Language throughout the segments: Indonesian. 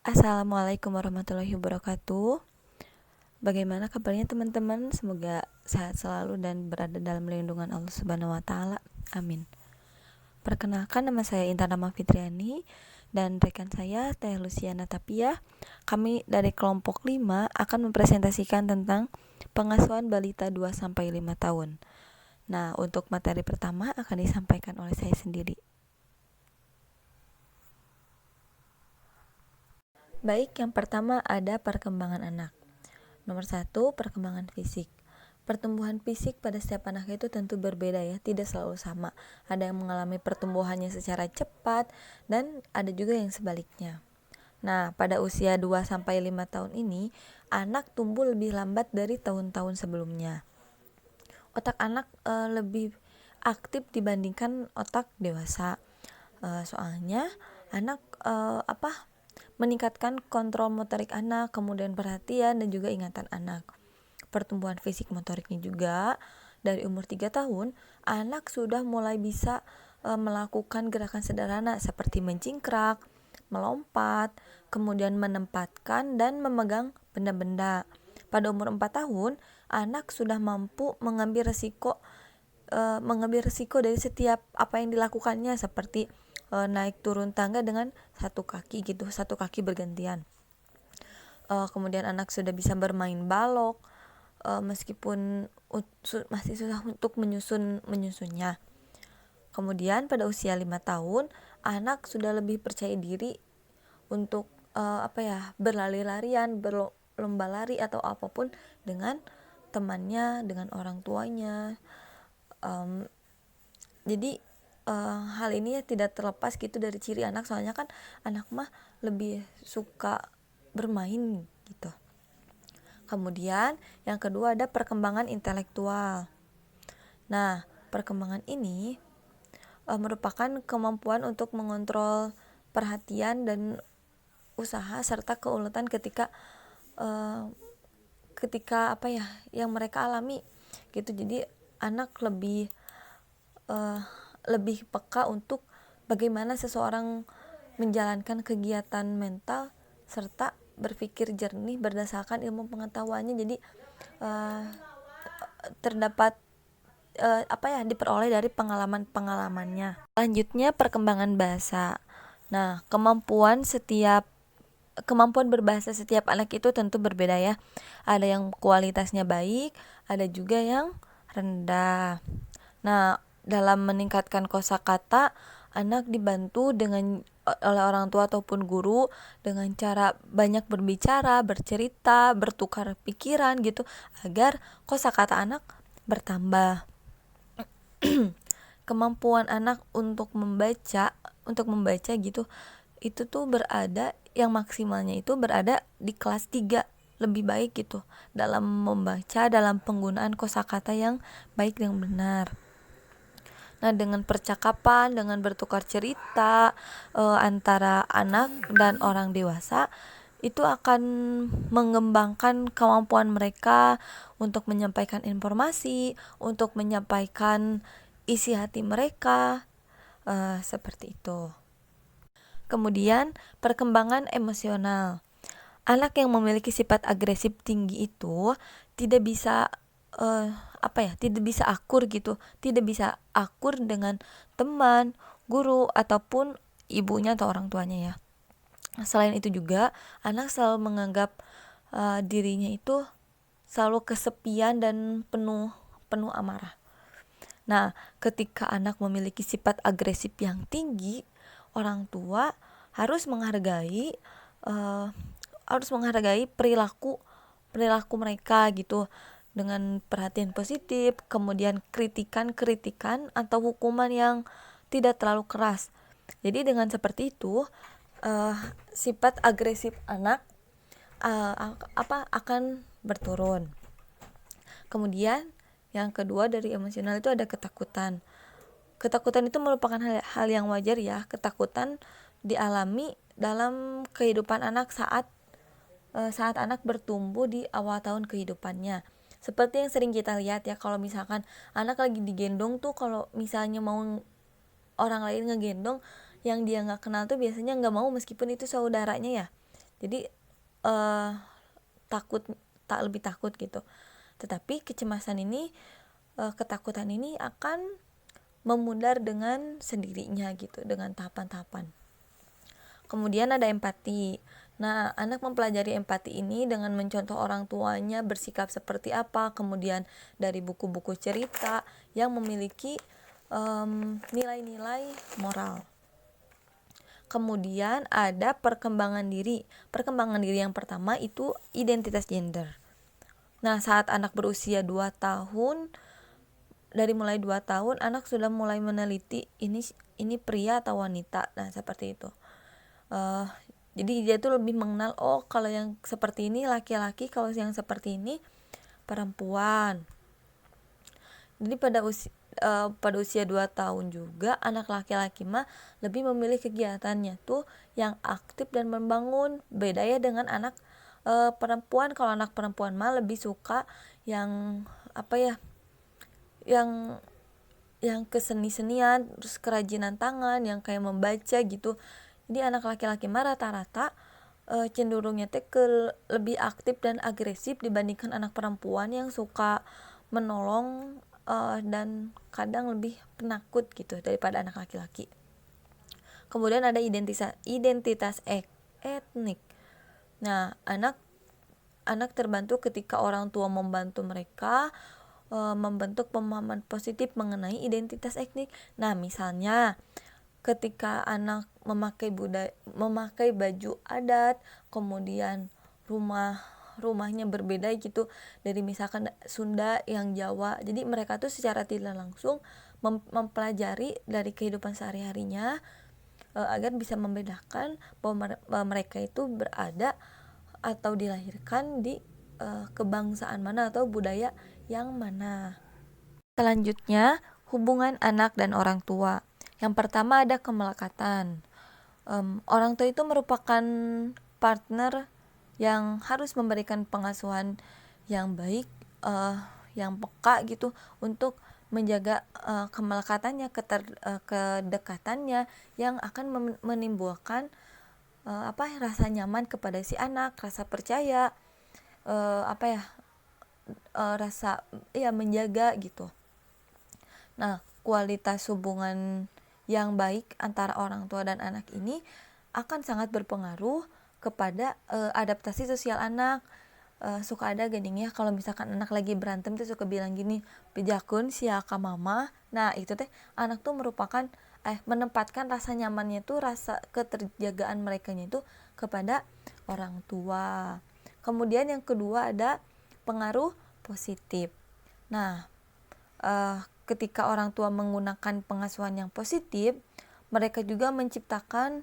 Assalamualaikum warahmatullahi wabarakatuh. Bagaimana kabarnya teman-teman? Semoga sehat selalu dan berada dalam lindungan Allah Subhanahu wa taala. Amin. Perkenalkan, nama saya Intan Rama Fitriani dan rekan saya Teh Luciana Tapia. Kami dari kelompok 5 akan mempresentasikan tentang pengasuhan balita 2 sampai 5 tahun. Nah, untuk materi pertama akan disampaikan oleh saya sendiri. Baik, yang pertama ada perkembangan anak. Nomor 1, perkembangan fisik. Pertumbuhan fisik pada setiap anak itu tentu berbeda ya, tidak selalu sama. Ada yang mengalami pertumbuhannya secara cepat dan ada juga yang sebaliknya. Nah, pada usia 2 sampai 5 tahun ini, anak tumbuh lebih lambat dari tahun-tahun sebelumnya. Otak anak lebih aktif dibandingkan otak dewasa. Soalnya anak meningkatkan kontrol motorik anak, kemudian perhatian dan juga ingatan anak. Pertumbuhan fisik motoriknya juga dari umur 3 tahun, anak sudah mulai bisa melakukan gerakan sederhana seperti mencingkrak, melompat, kemudian menempatkan dan memegang benda-benda. Pada umur 4 tahun, anak sudah mampu mengambil resiko dari setiap apa yang dilakukannya, seperti naik turun tangga dengan satu kaki gitu, satu kaki bergantian. Kemudian anak sudah bisa bermain balok, meskipun masih susah untuk menyusunnya. Kemudian pada usia 5 tahun, anak sudah lebih percaya diri untuk berlari-larian, berlomba lari atau apapun dengan temannya, dengan orang tuanya. Jadi hal ini tidak terlepas gitu dari ciri anak, soalnya kan anak mah lebih suka bermain gitu. Kemudian yang kedua ada perkembangan intelektual. Nah, perkembangan ini merupakan kemampuan untuk mengontrol perhatian dan usaha serta keuletan ketika yang mereka alami gitu. Jadi anak lebih peka untuk bagaimana seseorang menjalankan kegiatan mental serta berpikir jernih berdasarkan ilmu pengetahuannya. Jadi terdapat diperoleh dari pengalamannya. Selanjutnya perkembangan bahasa. Nah, kemampuan berbahasa setiap anak itu tentu berbeda ya. Ada yang kualitasnya baik, ada juga yang rendah. Nah, dalam meningkatkan kosakata, anak dibantu oleh orang tua ataupun guru dengan cara banyak berbicara, bercerita, bertukar pikiran gitu, agar kosakata anak bertambah. Kemampuan anak untuk membaca gitu, itu tuh yang maksimalnya itu berada di kelas 3, lebih baik gitu dalam membaca, dalam penggunaan kosakata yang baik dan benar. Nah, dengan percakapan, dengan bertukar cerita antara anak dan orang dewasa, itu akan mengembangkan kemampuan mereka untuk menyampaikan informasi, untuk menyampaikan isi hati mereka, seperti itu. Kemudian perkembangan emosional. Anak yang memiliki sifat agresif tinggi itu tidak bisa tidak bisa akur gitu, tidak bisa akur dengan teman, guru ataupun ibunya atau orang tuanya ya. Selain itu juga anak selalu menganggap dirinya itu selalu kesepian dan penuh amarah. Nah, ketika anak memiliki sifat agresif yang tinggi, orang tua harus menghargai perilaku mereka gitu, dengan perhatian positif, kemudian kritikan atau hukuman yang tidak terlalu keras. Jadi dengan seperti itu sifat agresif anak akan berturun. Kemudian yang kedua dari emosional itu ada ketakutan. Ketakutan itu merupakan hal yang wajar ya. Ketakutan dialami dalam kehidupan anak saat anak bertumbuh di awal tahun kehidupannya. Seperti yang sering kita lihat ya, kalau misalkan anak lagi digendong tuh, kalau misalnya mau orang lain ngegendong yang dia nggak kenal tuh biasanya nggak mau, meskipun itu saudaranya ya. Jadi lebih takut gitu. Tetapi ketakutan ini akan memudar dengan sendirinya gitu, dengan tahapan-tahapan. Kemudian ada empati. Nah, anak mempelajari empati ini dengan mencontoh orang tuanya bersikap seperti apa, kemudian dari buku-buku cerita yang memiliki nilai-nilai moral. Kemudian ada perkembangan diri. Perkembangan diri yang pertama itu identitas gender. Nah, saat anak berusia 2 tahun, dari mulai 2 tahun anak sudah mulai meneliti ini pria atau wanita. Nah, seperti itu. Jadi dia tuh lebih mengenal, oh kalau yang seperti ini laki-laki, kalau yang seperti ini perempuan. Jadi pada usia 2 tahun juga anak laki-laki mah lebih memilih kegiatannya tuh yang aktif dan membangun. Beda ya dengan anak perempuan. Kalau anak perempuan mah lebih suka yang yang keseni-senian, terus kerajinan tangan, yang kayak membaca gitu. Jadi anak laki-laki mah rata-rata cenderungnya lebih aktif dan agresif dibandingkan anak perempuan yang suka menolong dan kadang lebih penakut gitu daripada anak laki-laki. Kemudian ada identitas etnik. Nah, anak terbantu ketika orang tua membantu mereka membentuk pemahaman positif mengenai identitas etnik. Nah, misalnya ketika anak memakai baju adat, kemudian rumahnya berbeda gitu dari misalkan Sunda yang Jawa. Jadi mereka tuh secara tidak langsung mempelajari dari kehidupan sehari-harinya agar bisa membedakan bahwa mereka itu berada atau dilahirkan di kebangsaan mana atau budaya yang mana. Selanjutnya, hubungan anak dan orang tua. Yang pertama ada kemelekatan. Orang tua itu merupakan partner yang harus memberikan pengasuhan yang baik, yang peka gitu untuk menjaga kemelekatannya, kedekatannya yang akan menimbulkan rasa nyaman kepada si anak, rasa percaya, rasa menjaga gitu. Nah, kualitas hubungan yang baik antara orang tua dan anak ini akan sangat berpengaruh kepada adaptasi sosial anak. Suka ada gading ya, kalau misalkan anak lagi berantem tuh suka bilang gini, pijakun sia ka mama. Nah, itu teh anak tuh merupakan menempatkan rasa nyamannya tuh, rasa keterjagaan merekanya itu kepada orang tua. Kemudian yang kedua ada pengaruh positif. Nah, ketika orang tua menggunakan pengasuhan yang positif, mereka juga menciptakan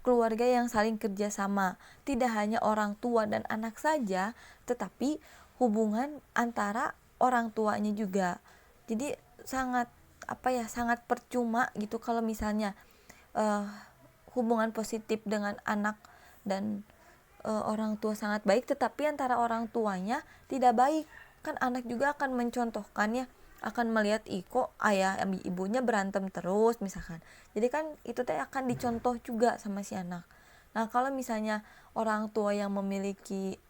keluarga yang saling kerjasama. Tidak hanya orang tua dan anak saja, tetapi hubungan antara orang tuanya juga. Jadi sangat percuma gitu kalau misalnya hubungan positif dengan anak dan orang tua sangat baik, tetapi antara orang tuanya tidak baik. Kan anak juga akan mencontohkannya, akan melihat kok ayah ibunya berantem terus misalkan. Jadi kan itu teh akan dicontoh juga sama si anak. Nah, kalau misalnya orang tua yang memiliki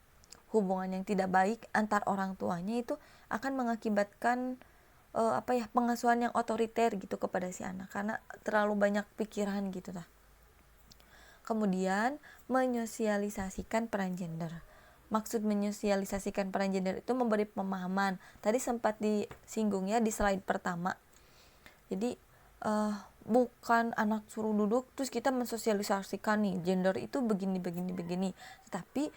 hubungan yang tidak baik antar orang tuanya, itu akan mengakibatkan pengasuhan yang otoriter gitu kepada si anak karena terlalu banyak pikiran gitu lah. Kemudian menyosialisasikan peran gender. Maksud menyosialisasikan peran gender itu memberi pemahaman. Tadi sempat disinggung ya di slide pertama. Jadi bukan anak suruh duduk terus kita mensosialisasikan nih gender itu begini, tetapi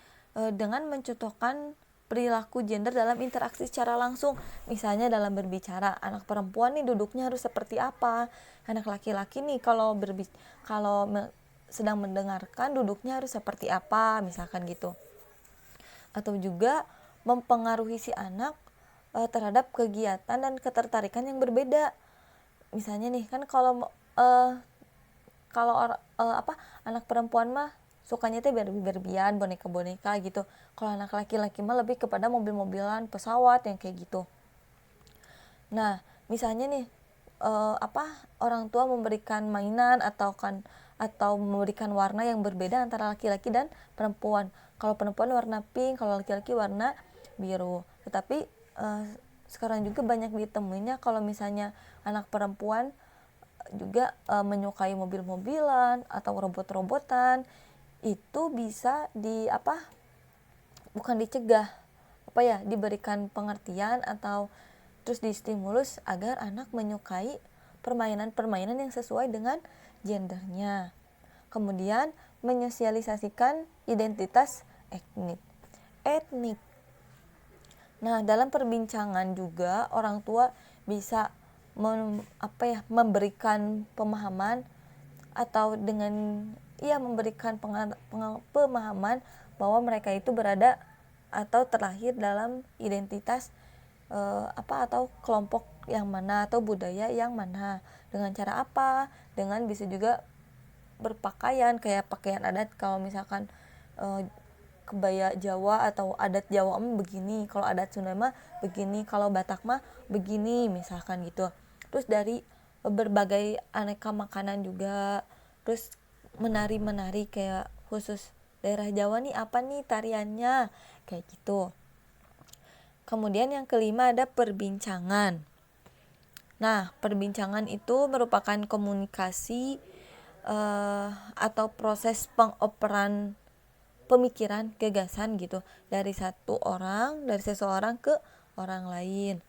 dengan mencontohkan perilaku gender dalam interaksi secara langsung. Misalnya dalam berbicara, anak perempuan nih duduknya harus seperti apa, anak laki-laki nih kalau sedang mendengarkan duduknya harus seperti apa misalkan gitu. Atau juga mempengaruhi si anak terhadap kegiatan dan ketertarikan yang berbeda. Misalnya nih kan kalau anak perempuan mah sukanya teh berbian, boneka-boneka gitu. Kalau anak laki-laki mah lebih kepada mobil-mobilan, pesawat yang kayak gitu. Nah, misalnya nih orang tua memberikan mainan atau kan atau memberikan warna yang berbeda antara laki-laki dan perempuan. Kalau perempuan warna pink, kalau laki-laki warna biru. Tetapi sekarang juga banyak ditemuinya kalau misalnya anak perempuan juga menyukai mobil-mobilan atau robot-robotan, itu bisa bukan dicegah, diberikan pengertian atau terus distimulus agar anak menyukai permainan-permainan yang sesuai dengan gendernya. Kemudian menyosialisasikan identitas etnik. Nah, dalam perbincangan juga orang tua bisa memberikan pemahaman atau dengan memberikan pemahaman bahwa mereka itu berada atau terlahir dalam identitas atau kelompok yang mana atau budaya yang mana, dengan cara apa, dengan bisa juga berpakaian kayak pakaian adat. Kalau misalkan kebaya Jawa atau adat Jawa begini, kalau adat Sunda mah begini, kalau Batak mah begini misalkan gitu. Terus dari berbagai aneka makanan juga, terus menari kayak khusus daerah Jawa nih apa nih tariannya kayak gitu. Kemudian yang kelima ada perbincangan. Nah, perbincangan itu merupakan komunikasi atau proses pengoperan pemikiran, gagasan gitu dari seseorang ke orang lain.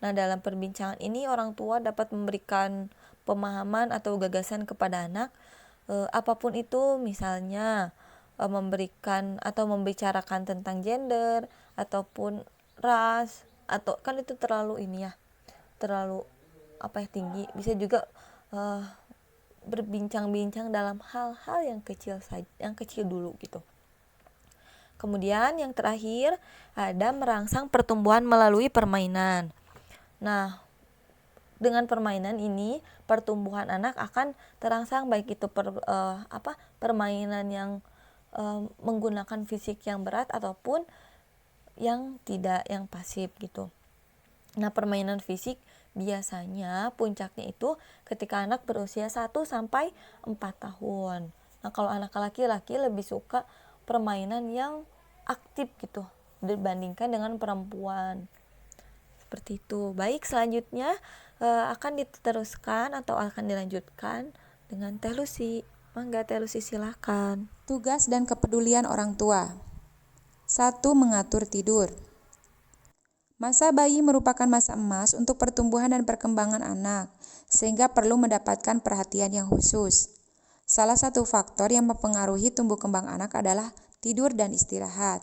Nah, dalam perbincangan ini orang tua dapat memberikan pemahaman atau gagasan kepada anak apapun itu, misalnya memberikan atau membicarakan tentang gender ataupun ras, atau kan itu terlalu tinggi. Bisa juga berbincang-bincang dalam hal-hal yang kecil dulu gitu. Kemudian yang terakhir ada merangsang pertumbuhan melalui permainan. Nah, dengan permainan ini pertumbuhan anak akan terangsang, baik itu permainan yang menggunakan fisik yang berat ataupun yang tidak, yang pasif gitu. Nah, permainan fisik biasanya puncaknya itu ketika anak berusia 1 sampai 4 tahun. Nah, kalau anak laki-laki lebih suka permainan yang aktif gitu dibandingkan dengan perempuan. Seperti itu. Baik, selanjutnya akan diteruskan atau akan dilanjutkan dengan Teh Lucy. Mangga Teh Lucy, silakan. Tugas dan kepedulian orang tua. 1. Mengatur tidur. Masa bayi merupakan masa emas untuk pertumbuhan dan perkembangan anak, sehingga perlu mendapatkan perhatian yang khusus. Salah satu faktor yang mempengaruhi tumbuh kembang anak adalah tidur dan istirahat.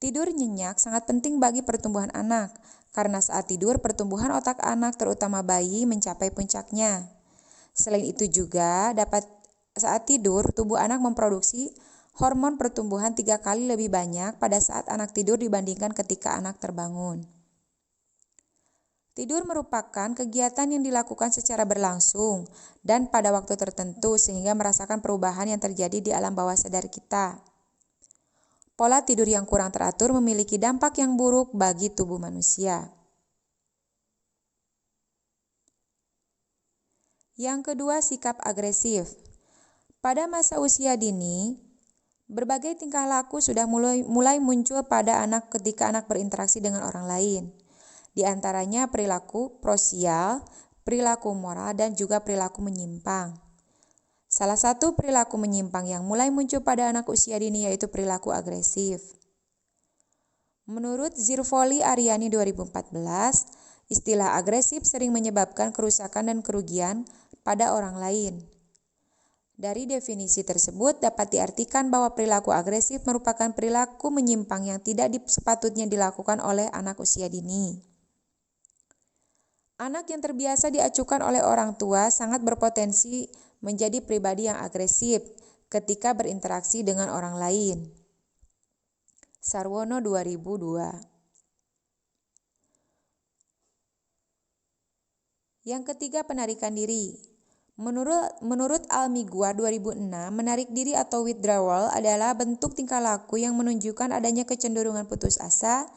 Tidur nyenyak sangat penting bagi pertumbuhan anak, karena saat tidur pertumbuhan otak anak terutama bayi mencapai puncaknya. Selain itu juga saat tidur tubuh anak memproduksi hormon pertumbuhan 3 kali lebih banyak pada saat anak tidur dibandingkan ketika anak terbangun. Tidur merupakan kegiatan yang dilakukan secara berlangsung dan pada waktu tertentu sehingga merasakan perubahan yang terjadi di alam bawah sadar kita. Pola tidur yang kurang teratur memiliki dampak yang buruk bagi tubuh manusia. Yang kedua, sikap agresif. Pada masa usia dini, berbagai tingkah laku sudah mulai muncul pada anak ketika anak berinteraksi dengan orang lain. Di antaranya perilaku prosial, perilaku moral, dan juga perilaku menyimpang. Salah satu perilaku menyimpang yang mulai muncul pada anak usia dini yaitu perilaku agresif. Menurut Zirfoli Aryani 2014, istilah agresif sering menyebabkan kerusakan dan kerugian pada orang lain. Dari definisi tersebut dapat diartikan bahwa perilaku agresif merupakan perilaku menyimpang yang tidak sepatutnya dilakukan oleh anak usia dini. Anak yang terbiasa diacuhkan oleh orang tua sangat berpotensi menjadi pribadi yang agresif ketika berinteraksi dengan orang lain. Sarwono 2002. Yang ketiga, penarikan diri. Menurut Almigua 2006, menarik diri atau withdrawal adalah bentuk tingkah laku yang menunjukkan adanya kecenderungan putus asa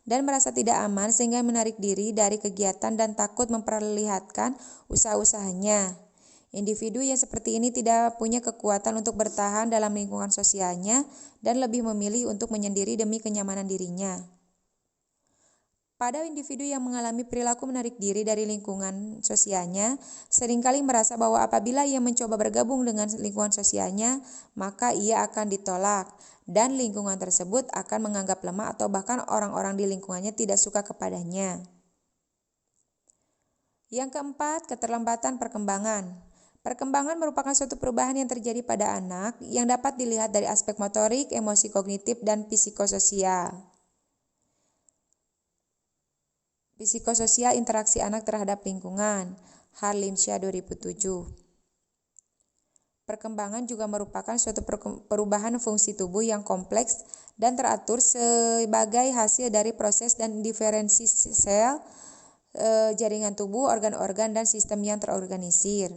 dan merasa tidak aman sehingga menarik diri dari kegiatan dan takut memperlihatkan usaha-usahanya. Individu yang seperti ini tidak punya kekuatan untuk bertahan dalam lingkungan sosialnya dan lebih memilih untuk menyendiri demi kenyamanan dirinya. Pada individu yang mengalami perilaku menarik diri dari lingkungan sosialnya, seringkali merasa bahwa apabila ia mencoba bergabung dengan lingkungan sosialnya, maka ia akan ditolak, dan lingkungan tersebut akan menganggap lemah atau bahkan orang-orang di lingkungannya tidak suka kepadanya. Yang keempat, keterlambatan perkembangan. Perkembangan merupakan suatu perubahan yang terjadi pada anak yang dapat dilihat dari aspek motorik, emosi, kognitif, dan psikososial. Psikososial interaksi anak terhadap lingkungan, Harlimsha 2007. Perkembangan juga merupakan suatu perubahan fungsi tubuh yang kompleks dan teratur sebagai hasil dari proses dan diferensi sel, jaringan tubuh, organ-organ, dan sistem yang terorganisir.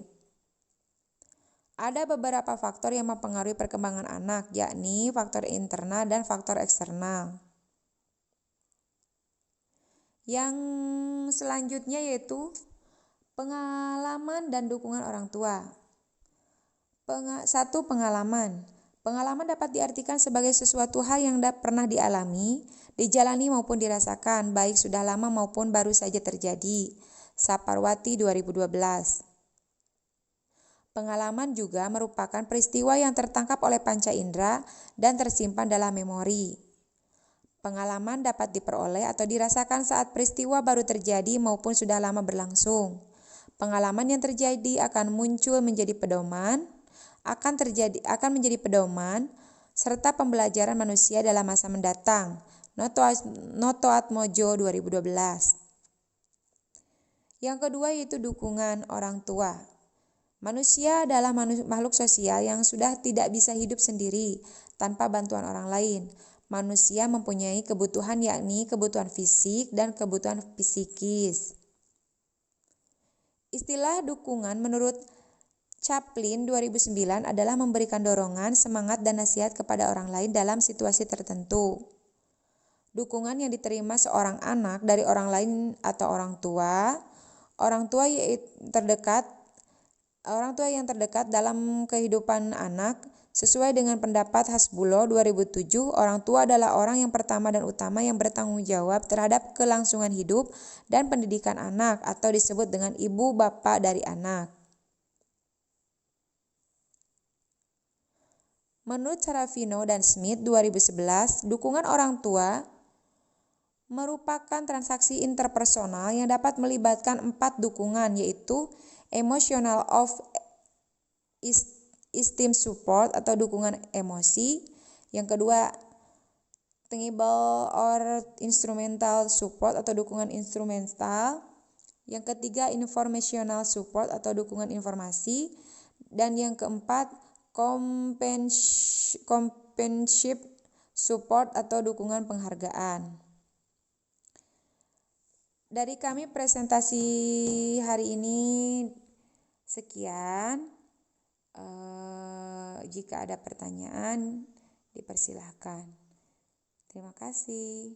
Ada beberapa faktor yang mempengaruhi perkembangan anak, yakni faktor internal dan faktor eksternal. Yang selanjutnya yaitu pengalaman dan dukungan orang tua. Satu, pengalaman. Pengalaman dapat diartikan sebagai sesuatu hal yang pernah dialami, dijalani maupun dirasakan, baik sudah lama maupun baru saja terjadi. Saparwati 2012. Pengalaman juga merupakan peristiwa yang tertangkap oleh panca indera dan tersimpan dalam memori. Pengalaman dapat diperoleh atau dirasakan saat peristiwa baru terjadi maupun sudah lama berlangsung. Pengalaman yang terjadi akan muncul menjadi pedoman, akan menjadi pedoman serta pembelajaran manusia dalam masa mendatang. Noto Atmojo 2012. Yang kedua yaitu dukungan orang tua. Manusia adalah makhluk sosial yang sudah tidak bisa hidup sendiri tanpa bantuan orang lain. Manusia mempunyai kebutuhan yakni kebutuhan fisik dan kebutuhan psikis. Istilah dukungan menurut Chaplin 2009 adalah memberikan dorongan, semangat, dan nasihat kepada orang lain dalam situasi tertentu. Dukungan yang diterima seorang anak dari orang lain atau orang tua yang terdekat dalam kehidupan anak. Sesuai dengan pendapat Hasbulo 2007, orang tua adalah orang yang pertama dan utama yang bertanggung jawab terhadap kelangsungan hidup dan pendidikan anak, atau disebut dengan ibu bapak dari anak. Menurut Sarafino dan Smith 2011, dukungan orang tua merupakan transaksi interpersonal yang dapat melibatkan 4 dukungan, yaitu emotional of esteem support atau dukungan emosi. Yang kedua, tangible or instrumental support atau dukungan instrumental. Yang ketiga, informational support atau dukungan informasi. Dan yang keempat, companionship support atau dukungan penghargaan. Dari kami presentasi hari ini sekian. Jika ada pertanyaan, dipersilahkan. Terima kasih.